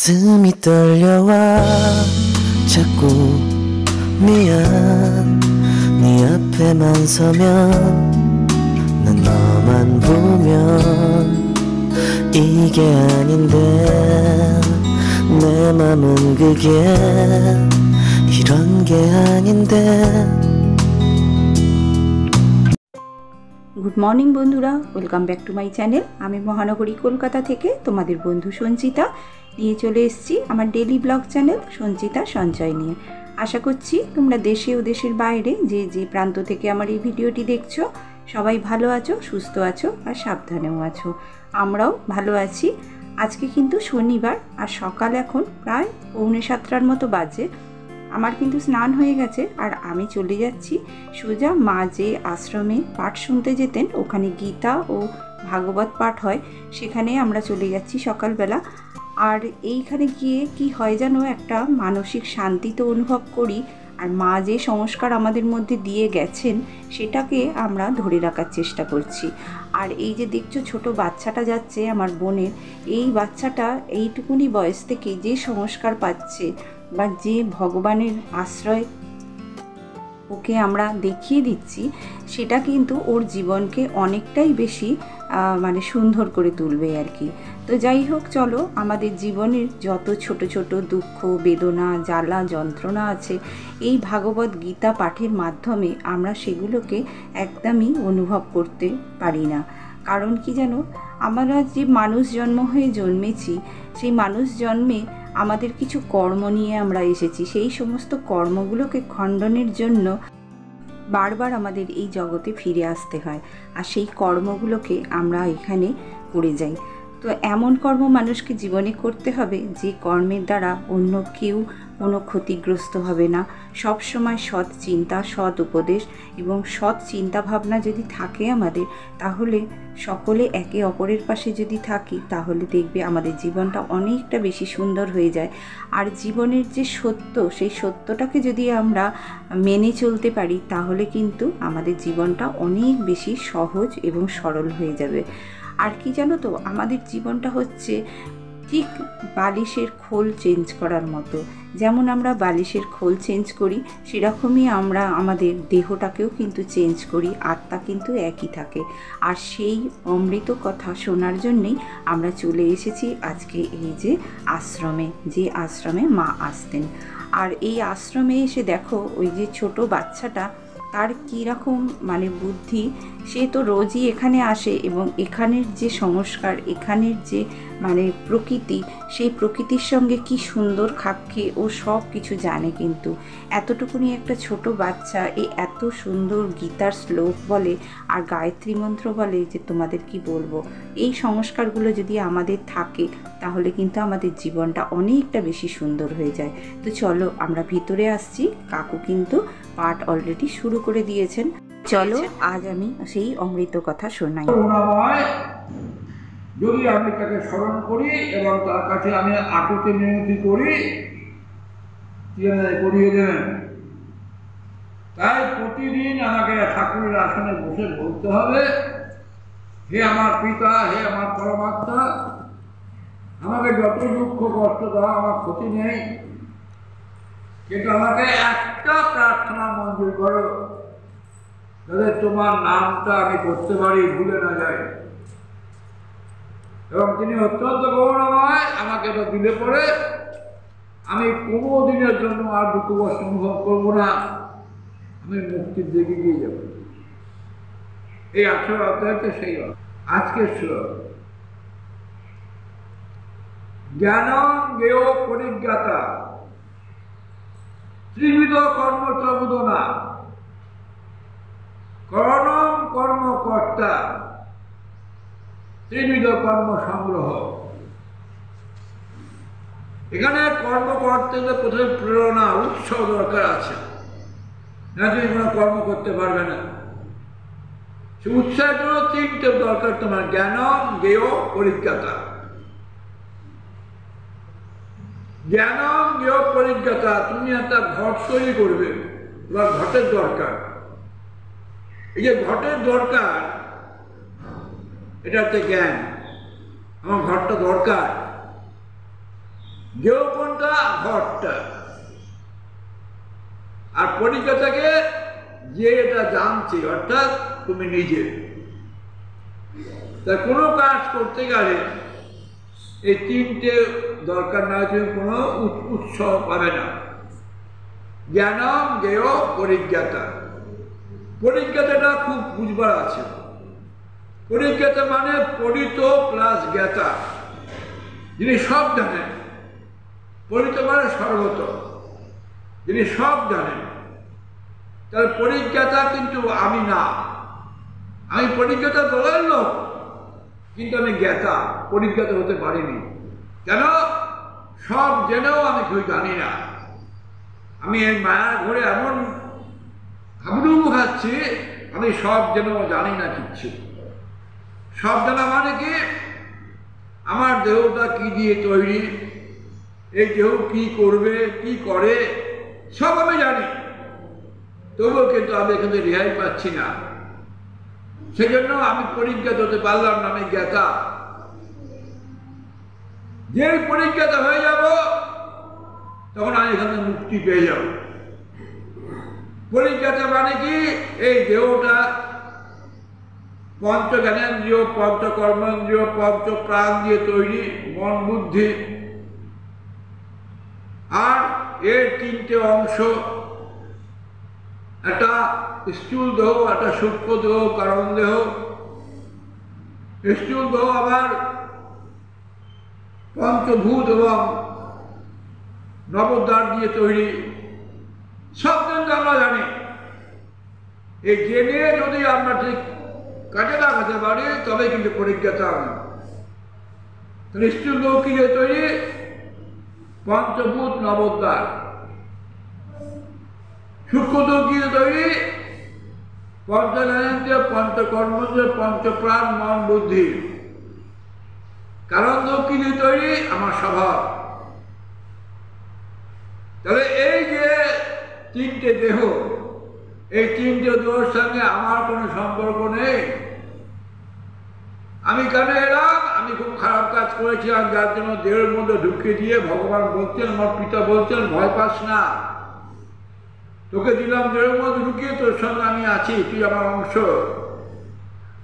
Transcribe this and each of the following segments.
가슴이 떨려와 자꾸 미안 네 앞에만 서면 난 너만 보면 이게 아닌데 내 맘은 그게 이런 게 아닌데। Good morning बंधुरा welcome back to my channel. आमी महानगरी कलकाता थेके तोमादेर बंधु संचिता निये चले एसेछि आमार डेली ब्लग चैनल संचिता सঞ্চয় निये। आशा करछि तोमरा देशे ओ देशेर बाइरे जे जे प्रान्त थेके आमार एई भिडियोटी देखछो सबाई भालो आछो, सुस्थ आछो आर साबधानेও आछो। आमराও भालो आछि। आजके किन्तु शनिवार आर सकाल एखन प्राय 6:45 मतो बाजे। আমার কিন্তু স্নান হয়ে গেছে আর আমি চলে যাচ্ছি সোজা মা যে আশ্রমে পাঠ শুনতে যেতেন ওখানে গীতা ও ভাগবত পাঠ হয় সেখানে আমরা চলে যাচ্ছি সকালবেলা। আর এইখানে গিয়ে কি হয় যেন একটা মানসিক শান্তি তো অনুভব করি আর মা যে সংস্কার আমাদের মধ্যে দিয়ে গেছেন সেটাকে আমরা ধরে রাখার চেষ্টা করছি। আর এই যে দেখছো ছোট বাচ্চাটা যাচ্ছে আমার বোনের, এই বাচ্চাটা এইটুকুনি বয়স থেকে যে সংস্কার পাচ্ছে বা যে ভগবানের আশ্রয় ওকে আমরা দেখিয়ে দিচ্ছি সেটা কিন্তু ওর জীবনকে অনেকটাই বেশি মানে সুন্দর করে তুলবে আর কি। তো যাই হোক চলো, আমাদের জীবনের যত ছোট ছোট দুঃখ বেদনা জ্বালা যন্ত্রণা আছে এই ভাগবত গীতা পাঠের মাধ্যমে আমরা সেগুলোকে একদমই অনুভব করতে পারি না। কারণ কি জানো, আমরা যে মানুষ জন্ম হয়ে জন্মেছি সেই মানুষ জন্মে আমাদের কিছু কর্ম নিয়ে আমরা এসেছি, সেই সমস্ত কর্মগুলোকে খণ্ডনের জন্য বারবার আমাদের এই জগতে ফিরে আসতে হয় আর সেই কর্মগুলোকে আমরা এখানে করে যাই। তো এমন কর্ম মানুষকে জীবনে করতে হবে যে কর্মের দ্বারা অন্য কেউ কোনো ক্ষতিগ্রস্ত হবে না। সব সময় সৎ চিন্তা, সৎ উপদেশ এবং সৎ চিন্তা ভাবনা যদি থাকে আমাদের, তাহলে সকলে একে অপরের পাশে যদি থাকি তাহলে দেখবে আমাদের জীবনটা অনেকটা বেশি সুন্দর হয়ে যায়। আর জীবনের যে সত্য সেই সত্যটাকে যদি আমরা মেনে চলতে পারি তাহলে কিন্তু আমাদের জীবনটা অনেক বেশি সহজ এবং সরল হয়ে যাবে। আর কি জানো তো, আমাদের জীবনটা হচ্ছে ঠিক বালিশের খোল চেঞ্জ করার মতো। যেমন আমরা বালিশের খোল চেঞ্জ করি সেরকমই আমরা আমাদের দেহটাকেও কিন্তু চেঞ্জ করি, আত্মা কিন্তু একই থাকে। আর সেই অমৃত কথা শোনার জন্যেই আমরা চলে এসেছি আজকে এই যে আশ্রমে, যে আশ্রমে মা আসতেন। আর এই আশ্রমে এসে দেখো ওই যে ছোট বাচ্চাটা, তার কীরকম মানে বুদ্ধি, সে তো রোজই এখানে আসে এবং এখানের যে সংস্কার, এখানের যে মানে প্রকৃতি, সেই প্রকৃতির সঙ্গে কি সুন্দর খাপ খেয়ে ও সব কিছু জানে। কিন্তু এতটুকুনি একটা ছোট বাচ্চা এই এত সুন্দর গীতার শ্লোক বলে আর গায়ত্রী মন্ত্র বলে যে তোমাদের কি বলবো। এই সংস্কারগুলো যদি আমাদের থাকে তাহলে কিন্তু আমাদের জীবনটা অনেকটা বেশি সুন্দর হয়ে যায়। তো চলো আমরা ভিতরে আসছি, কাকু কিন্তু পাঠ অলরেডি শুরু করে দিয়েছেন। চলো আজ আমি সেই অমৃত কথা শোনাই। যদি আমি তাকে স্মরণ করি এবং তার কাছে আমি আকুতি মিনতি করি করিয়ে দেবেন। তাই প্রতিদিন আমাকে ঠাকুরের আসনে বসে বলতে হবে, হে আমার পিতা, হে আমার পরমাত্মা, আমাকে যত দুঃখ কষ্ট দাও আমার ক্ষতি নেই, কিন্তু আমাকে একটা প্রার্থনা মঞ্জুর করো যাতে তোমার নামটা আমি করতে পারি, ভুলে না যাই। এবং তিনি অত্যন্ত করুণাময়, আমাকে তো দিলে পরে আমি কোনো দিনের জন্য আর দুঃখ কষ্ট অনুভব করবো না, আমি মুক্তির দিকে গিয়ে যাব। এই 18 অধ্যায়তে সেই আজকের শ্লোক, জ্ঞানং জ্ঞেয় পরিজ্ঞাতা ত্রিবিধ কর্ম চবুদনা করণং কর্মকর্তা ত্রিবিধ কর্ম সংগ্রহ। এখানে কর্ম করতে গেলে প্রথমে প্রেরণা, উৎসাহ দরকার আছে, না তুমি কোনো কর্ম করতে পারবে না। সে উৎসাহের জন্য 3টে দরকার তোমার, জ্ঞানং জ্ঞেয় পরিজ্ঞাতা। জ্ঞানং জ্ঞেয় পরিজ্ঞাতা, তুমি একটা ঘট তৈরি করবে, তোমার ঘটের দরকার। এই যে ঘটের দরকার এটা হচ্ছে জ্ঞান। আমার ঘরটা দরকার, গেও কোনটা? ঘরটা। আর পরিজ্ঞাতাকে যে এটা জানছে, অর্থাৎ তুমি নিজে। তা কোনো কাজ করতে গেলে এই তিনটে দরকার না, তুমি কোনো উৎসাহ পাবে না। জ্ঞানম জ্ঞেয় পরিজ্ঞাতা। পরিজ্ঞাতাটা খুব বুঝবার আছে। পরিজ্ঞাতা মানে পরিত প্লাস জ্ঞাতা, যিনি সব জানেন। পরিত মানে সর্বত, যিনি সব জানেন। তার পরিজ্ঞাতা কিন্তু আমি না। আমি পরিজ্ঞাতা দলের লোক, কিন্তু আমি জ্ঞাতা, পরিজ্ঞাত হতে পারিনি। কেন? সব জেনেও আমি কেউ জানি না। আমি এই মায়ার ঘরে এমন হাবুডুবু খাচ্ছি, আমি সব জেনেও জানি না কিচ্ছু। সব জানা মানে কি? আমার দেহটা কি দিয়ে তৈরি, এই দেহ কি করবে, কি করে, সব আমি জানি। তবুও কিন্তু আমি এখানে রেহাই পাচ্ছি না। সেজন্য আমি পরিজ্ঞাত হতে পারলাম না, আমি জ্ঞাতা। যে পরিজ্ঞাত হয়ে যাব, তখন আমি এখানে মুক্তি পেয়ে যাব। পরিজ্ঞাতা মানে কি? এই দেহটা পঞ্চ জ্ঞানেন্দ্রিয়, পঞ্চ কর্মেন্দ্রিয়, পঞ্চ প্রাণ দিয়ে তৈরি, মন বুদ্ধি, আর এর তিনটে অংশ, একটা স্থূল দেহ, একটা সূক্ষ্ম দেহ, কারণ দেহ। স্থূল দেহ আবার পঞ্চভূত এবং নবদ্বার দিয়ে তৈরি। সব কিন্তু আমরা জানি। এই জেনে যদি আমরা ঠিক কাজে লাগাতে পারি, তবে কিন্তু পরিজ্ঞাতা আমি। স্থূল দেহ কি দিয়ে তৈরি? পঞ্চভূত নবদ্বার। সূক্ষ্ম দেহ কি দিয়ে তৈরি? পঞ্চ জ্ঞানেন্দ্রিয়, পঞ্চ কর্মেন্দ্রিয়, পঞ্চ প্রাণ, মন বুদ্ধি। কারণ দেহ কি দিয়ে তৈরি? আমার স্বভাব। তাহলে এই যে তিনটে দেহ, এই তিনটে দেহের সঙ্গে আমার কোনো সম্পর্ক নেই। আমি কেন এলাম? আমি খুব খারাপ কাজ করেছিলাম, যার জন্য দেহের মধ্যে ঢুকিয়ে দিয়ে ভগবান বলছেন, আমার পিতা বলছেন, ভয় পাস না, তোকে দিলাম দেহের মধ্যে ঢুকিয়ে, তোর সঙ্গে আমি আছি, তুই আমার অংশ,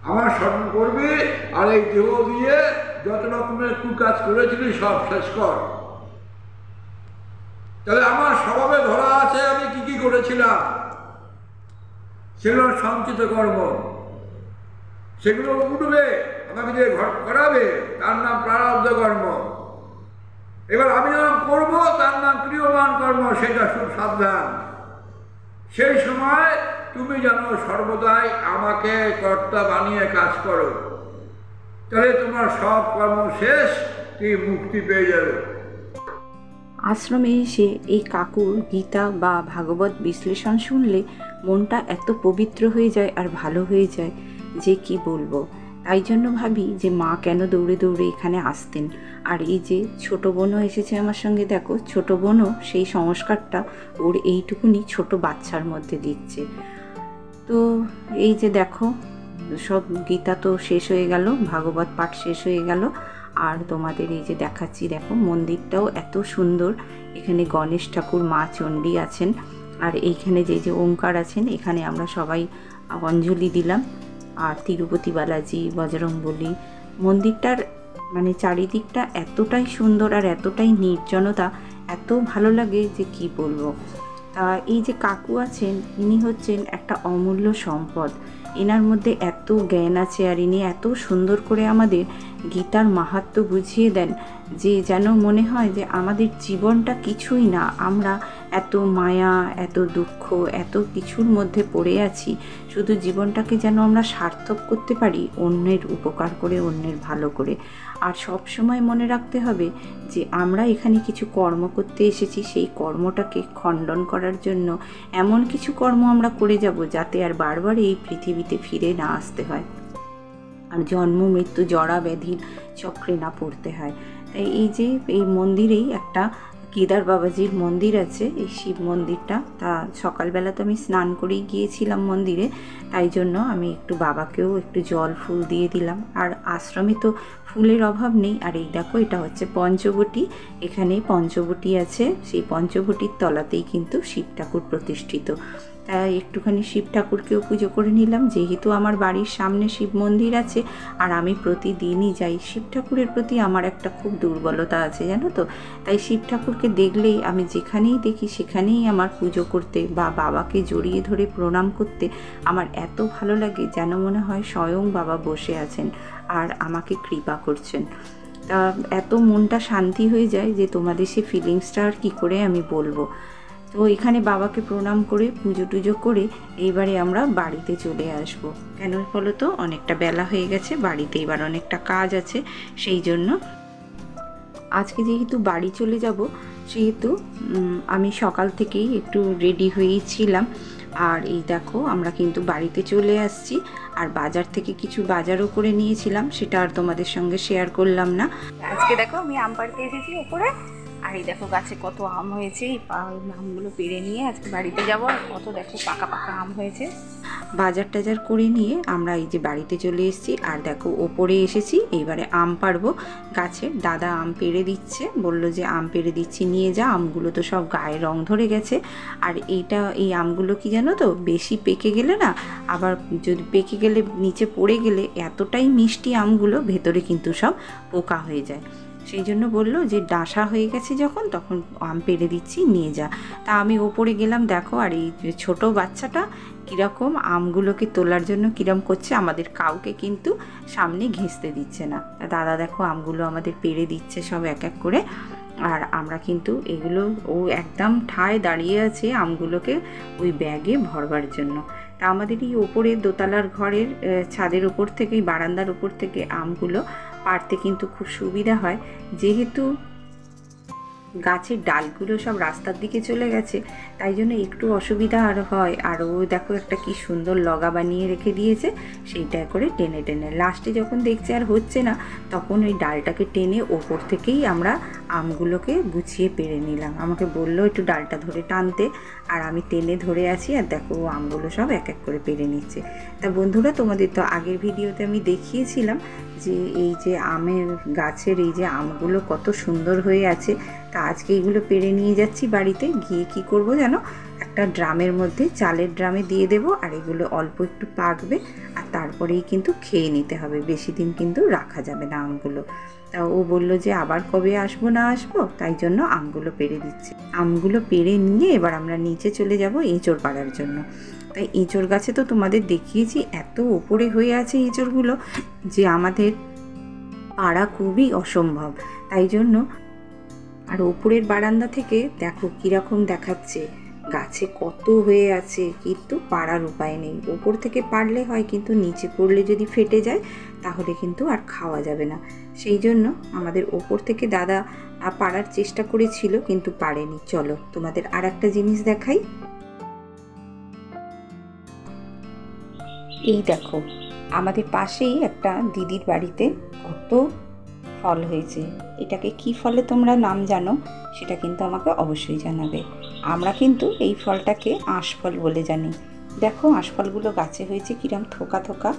আমার স্মরণ করবি, আর এই দেহ দিয়ে যত রকমের কুকাজ করেছিলি সব শেষ কর। তাহলে আমার স্বভাবে ধরা আছে আমি কি কি করেছিলাম, সেগুলো সঞ্চিত কর্ম, সেগুলো উঠবে, আমাকে যে ঘর করাবে, তার নাম প্রারব্ধ কর্ম। এবার আমি যখন করবো, তার নাম ক্রিয়মান কর্ম, সেটা খুব সাবধান। সেই সময় তুমি যেন সর্বদাই আমাকে কর্তা বানিয়ে কাজ করো, তাহলে তোমার সব কর্ম শেষ, তুমি মুক্তি পেয়ে যাবে। আশ্রমে এসে এই কাকুর গীতা বা ভাগবত বিশ্লেষণ শুনলে মনটা এত পবিত্র হয়ে যায় আর ভালো হয়ে যায় যে কি বলবো। তাই জন্য ভাবি যে মা কেন দৌড়ে দৌড়ে এখানে আসতেন। আর এই যে ছোট বোনও এসেছে আমার সঙ্গে, দেখো ছোট বোনও সেই সংস্কারটা ওর এইটুকুনি ছোট বাচ্চার মধ্যে দিচ্ছে। তো এই যে দেখো, সব গীতা তো শেষ হয়ে গেল, ভাগবত পাঠ শেষ হয়ে গেল। আর তোমাদের এই যে দেখাচ্ছি, দেখো মন্দিরটাও এত সুন্দর। এখানে গণেশ ঠাকুর, মা চণ্ডী আছেন, আর এইখানে যে যে ওঙ্কার আছেন, এখানে আমরা সবাই অঞ্জলি দিলাম। আর তিরুপতি বালাজি, বজরংবলী, মন্দিরটার মানে চারিদিকটা এতটাই সুন্দর আর এতটাই নির্জনতা, এত ভালো লাগে যে কি বলবো। তা এই যে কাকু আছেন, ইনি হচ্ছেন একটা অমূল্য সম্পদ। এনার মধ্যে এত জ্ঞান আছে, আর ইনি এত সুন্দর করে আমাদের গীতার মাহাত্ম্য বুঝিয়ে দেন যে যেন মনে হয় যে আমাদের জীবনটা কিছুই না, আমরা এত মায়া, এত দুঃখ, এত কিছুর মধ্যে পড়ে আছি। শুধু জীবনটাকে যেন আমরা সার্থক করতে পারি অন্যের উপকার করে, অন্যের ভালো করে। আর সব সময় মনে রাখতে হবে যে আমরা এখানে কিছু কর্ম করতে এসেছি, সেই কর্মটাকে খণ্ডন করার জন্য এমন কিছু কর্ম আমরা করে যাব যাতে আর বারবার এই পৃথিবীতে ফিরে না আসতে হয়, আর জন্ম মৃত্যু জরা ব্যাধির চক্রে না পড়তে হয়। তাই এই যে এই মন্দিরেই একটা কেদার বাবাজির মন্দির আছে, এই শিব মন্দিরটা। তা সকালবেলা তো আমি স্নান করেই গিয়েছিলাম মন্দিরে, তাই জন্য আমি একটু বাবাকেও একটু জল ফুল দিয়ে দিলাম। আর আশ্রমে তো ফুলের অভাব নেই। আর এই দেখো, এটা হচ্ছে পঞ্চবটী। এখানে পঞ্চবটী আছে, সেই পঞ্চবটীর তলাতেই কিন্তু শিব ঠাকুর প্রতিষ্ঠিত। তাই একটুখানি শিব ঠাকুরকেও পুজো করে নিলাম। যেহেতু আমার বাড়ির সামনে শিব মন্দির আছে আর আমি প্রতিদিনই যাই, শিব ঠাকুরের প্রতি আমার একটা খুব দুর্বলতা আছে জানো তো। তাই শিব ঠাকুরকে দেখলেই আমি যেখানেই দেখি সেখানেই আমার পুজো করতে বা বাবাকে জড়িয়ে ধরে প্রণাম করতে আমার এত ভালো লাগে, যেন মনে হয় স্বয়ং বাবা বসে আছেন আর আমাকে কৃপা করছেন। তা এত মনটা শান্তি হয়ে যায় যে তোমাদের সে ফিলিংসটা আর কী করে আমি বলবো। তো এখানে বাবাকে প্রণাম করে পুজো টুজো করে এইবারে আমরা বাড়িতে চলে আসব। কেন বলো তো, অনেকটা বেলা হয়ে গেছে, বাড়িতে এবার অনেকটা কাজ আছে। সেই জন্য আজকে যেহেতু বাড়ি চলে যাব, সেহেতু আমি সকাল থেকেই একটু রেডি হয়েই ছিলাম। আর এই দেখো, আমরা কিন্তু বাড়িতে চলে আসছি। আর বাজার থেকে কিছু বাজারও করে নিয়েছিলাম, সেটা আর তোমাদের সঙ্গে শেয়ার করলাম না। আজকে দেখো, আমি আম পাড়তে এসেছি ওপরে। আর এই দেখো, গাছে কত আম হয়েছে। এই আমগুলো পেড়ে নিয়ে আজকে বাড়িতে যাবো। আর কত দেখো পাকা পাকা আম হয়েছে। বাজার টাজার করে নিয়ে আমরা এই যে বাড়িতে চলে এসেছি। আর দেখো, ওপরে এসেছি, এইবারে আম পাড়বো। গাছের দাদা আম পেড়ে দিচ্ছে, বলল যে আম পেড়ে দিচ্ছি, নিয়ে যা। আমগুলো তো সব গায়ে রং ধরে গেছে। আর এই আমগুলো কি জানো তো, বেশি পেকে গেলে না, আবার যদি পেকে গেলে নিচে পড়ে গেলে এতটাই মিষ্টি আমগুলো, ভেতরে কিন্তু সব পোকা হয়ে যায়। সেই জন্য বললো যে ডাসা হয়ে গেছে যখন, তখন আম পেড়ে দিচ্ছি, নিয়ে যা। তা আমি ওপরে গেলাম। দেখো, আর এই ছোট বাচ্চাটা কীরকম আমগুলোকে তোলার জন্য কীরকম করছে, আমাদের কাউকে কিন্তু সামনে ঘেঁষতে দিচ্ছে না। তা দাদা দেখো, আমগুলো আমাদের পেড়ে দিচ্ছে সব এক এক করে। আর আমরা কিন্তু এগুলো, ও একদম ঠায় দাঁড়িয়ে আছে আমগুলোকে ওই ব্যাগে ভরবার জন্য। তা আমাদের এই ওপরে দোতলার ঘরের ছাদের ওপর থেকে, বারান্দার ওপর থেকে আমগুলো পাড়তে কিন্তু খুব সুবিধা হয়। যেহেতু গাছের ডালগুলো সব রাস্তার দিকে চলে গেছে, তাই জন্য একটু অসুবিধা আর হয়। আর ও দেখো, একটা কি সুন্দর লগা বানিয়ে রেখে দিয়েছে, সেইটা করে টেনে টেনে লাস্টে যখন দেখছে আর হচ্ছে না, তখন ওই ডালটাকে টেনে ওপর থেকেই আমরা আমগুলোকে গুছিয়ে পেড়ে নিলাম। আমাকে বললো একটু ডালটা ধরে টানতে, আর আমি টেনে ধরে আছি। আর দেখো, আমগুলো সব এক এক করে পেড়ে নিচ্ছে। তা বন্ধুরা, তোমাদের তো আগের ভিডিওতে আমি দেখিয়েছিলাম যে এই যে আমের গাছের এই যে আমগুলো কত সুন্দর হয়ে আছে। তা আজকে এইগুলো পেড়ে নিয়ে যাচ্ছি বাড়িতে গিয়ে। কি করব জানো, একটা ড্রামের মধ্যে, চালের ড্রামে দিয়ে দেব। আর এগুলো অল্প একটু পাকবে, আর তারপরেই কিন্তু খেয়ে নিতে হবে, বেশি দিন কিন্তু রাখা যাবে না আমগুলো। তা ও বললো যে আবার কবে আসবো না আসবো, তাই জন্য আমগুলো পেড়ে দিচ্ছি। আমগুলো পেড়ে নিয়ে এবার আমরা নিচে চলে যাব এঁচড় পাড়ার জন্য। তাই এঁচড় গাছে তো তোমাদের দেখিয়েছি, এত ওপরে হয়ে আছে এঁচড়গুলো যে আমাদের পাড়া খুবই অসম্ভব। তাই জন্য, আর ওপরের বারান্দা থেকে দেখো কীরকম দেখাচ্ছে, গাছে কত হয়ে আছে, কিন্তু পাড়ার উপায় নেই। ওপর থেকে পারলে হয়, কিন্তু নিচে পড়লে যদি ফেটে যায় তাহলে কিন্তু আর খাওয়া যাবে না। সেই জন্য আমাদের ওপর থেকে দাদা পাড়ার চেষ্টা করেছিল, কিন্তু পারেনি। চলো তোমাদের আর একটা জিনিস দেখাই। এই দেখো, আমাদের পাশেই একটা দিদির বাড়িতে কত ফল হয়েছে। এটাকে কি ফলে তোমরা নাম জানো, সেটা কিন্তু আমাকে অবশ্যই জানাবে। আমরা কিন্তু এই ফলটাকে আঁশফল বলে জানি। দেখো, আঁশফলগুলো গাছে হয়েছে কিরম থোকা থোকা।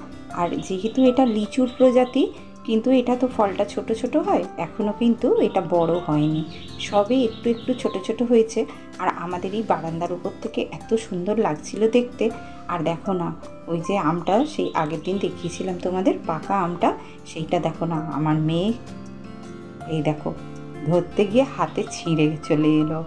আর যেহেতু এটা লিচুর প্রজাতি, কিন্তু এটা তো ফলটা ছোট ছোট হয়, এখনও কিন্তু এটা বড় হয়নি, সবে একটু একটু ছোট ছোট হয়েছে। আর আমাদের এই বারান্দার উপর থেকে এত সুন্দর লাগছিল দেখতে। আর দেখো না, ওই যে আমটা সেই আগের দিন দেখিয়েছিলাম তোমাদের, পাকা আমটা, সেইটা দেখো না, আমার মেয়ে এই দেখো ধরতে গিয়ে হাতে ছিঁড়ে চলে এলো।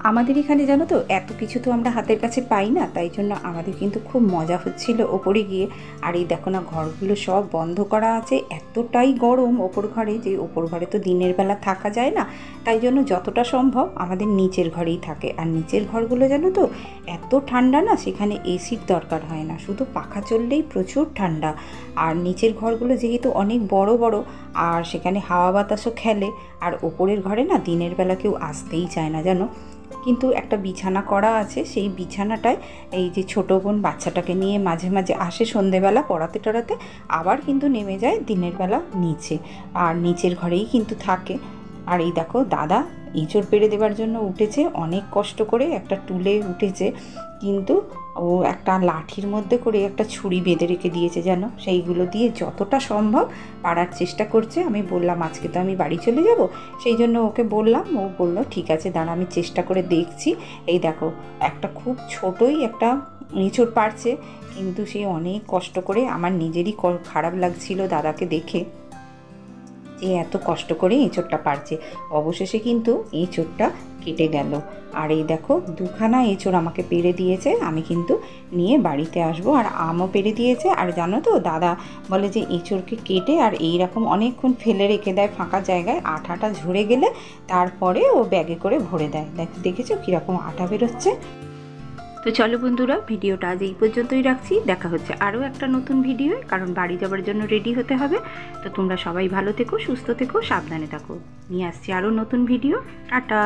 আমাদের এখানে জানো তো, এত কিছু তো আমরা হাতের কাছে পাই না, তাই জন্য আমাদের কিন্তু খুব মজা হচ্ছিল ওপরে গিয়ে। আর এই দেখো না, ঘরগুলো সব বন্ধ করা আছে, এতটাই গরম ওপর ঘরে, যে ওপর ঘরে তো দিনের বেলা থাকা যায় না, তাই জন্য যতটা সম্ভব আমাদের নিচের ঘরেই থাকে। আর নিচের ঘরগুলো জানো তো এত ঠান্ডা না, সেখানে এসির দরকার হয় না, শুধু পাখা চললেই প্রচুর ঠান্ডা। আর নিচের ঘরগুলো যেহেতু অনেক বড় বড়, আর সেখানে হাওয়া বাতাসও খেলে। আর ওপরের ঘরে না দিনের বেলা কেউ আসতেই চায় না জানো। কিন্তু একটা বিছানা করা আছে, সেই বিছানাটায় এই যে ছোটো বোন বাচ্চাটাকে নিয়ে মাঝে মাঝে আসে সন্ধেবেলা পড়াতে টড়াতে, আবার কিন্তু নেমে যায় দিনের বেলা নিচে, আর নিচের ঘরেই কিন্তু থাকে। আর এই দেখো দাদা এঁচড় পেড়ে দেওয়ার জন্য উঠেছে, অনেক কষ্ট করে একটা টুলে উঠেছে, কিন্তু ও একটা লাঠির মধ্যে করে একটা ছুরি বেঁধে রেখে দিয়েছে যেন, সেইগুলো দিয়ে যতটা সম্ভব পারার চেষ্টা করছে। আমি বললাম আজকে তো আমি বাড়ি চলে যাব, সেই জন্য ওকে বললাম, ও বলল ঠিক আছে দাঁড়া আমি চেষ্টা করে দেখছি। এই দেখো একটা খুব ছোটই একটা এঁচড় পারছে, কিন্তু সে অনেক কষ্ট করে, আমার নিজেরই খারাপ লাগছিল দাদাকে দেখে যে এত কষ্ট করে এঁচড়টা পারছে। অবশেষে কিন্তু এঁচড়টা কেটে গেল। আর এই দেখো দুখানা এঁচড় আমাকে পেড়ে দিয়েছে, আমি কিন্তু নিয়ে বাড়িতে আসবো। আর আমও পেড়ে দিয়েছে। আর জানো তো দাদা বলে যে এঁচড়কে কেটে আর এই রকম অনেকক্ষণ ফেলে রেখে দেয় ফাঁকা জায়গায়, আঠাটা ঝরে গেলে তারপরে ও ব্যাগে করে ভরে দেয়। দেখেছো কীরকম আঠা বেরোচ্ছে। তো চলো বন্ধুরা, ভিডিওটা আজ এই পর্যন্তই রাখছি। দেখা হচ্ছে আরও একটা নতুন ভিডিও, কারণ বাড়ি যাবার জন্য রেডি হতে হবে। তো তোমরা সবাই ভালো থেকো, সুস্থ থেকো, সাবধানে থাকো। নিয়ে আসছি আরও নতুন ভিডিও। টাটা।